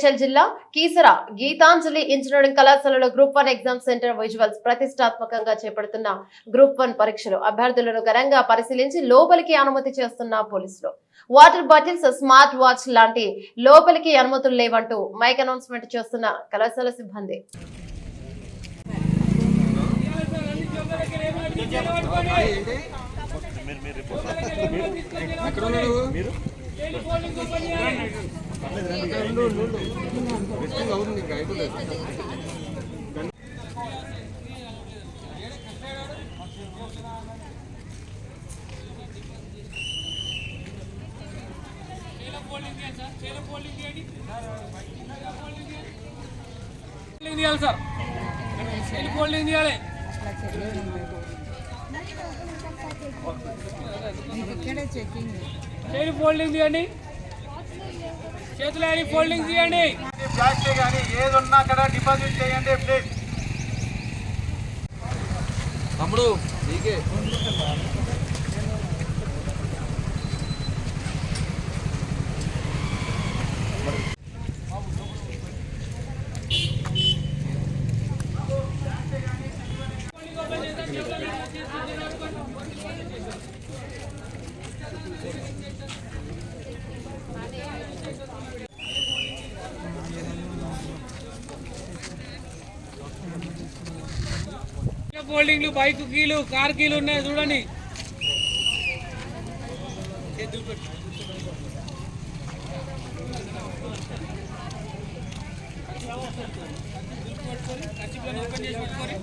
మేడ్చల్ జిల్లా కీసర గీతాంజలి ఇంజనీరింగ్ కళాశాలలో group 1 exam centre visuals ప్రతిష్టాత్మకంగా చేపడుతున్న గ్రూప్ 1 పరీక్షలు అభ్యర్థులను ఘనంగా పరిశీలించి లోపలికి అనుమతి చేస్తున్న పోలీసులు. వాటర్ బాటిల్స్, స్మార్ట్ వాచ్ లాంటి లోపలికి అనుమతులు లేవంటూ మైక్ అనౌన్స్మెంట్ చేస్తున్న కళాశాల సిబ్బంది. ఫోల్డింగ్ చేయండి, చేతులు ఫోల్డింగ్ చేయండి. ప్లాస్టిక్ కానీ ఏది ఉన్నా అక్కడ డిపాజిట్ చేయండి ప్లీజ్. తమ్ముడు నీకే ఫోల్డింగ్లు, బైక్ కీలు, కార్ కీలు ఉన్నాయి చూడండి. చేతులు పెట్టుకొని ఓపెన్ చేసి పెట్టుకొని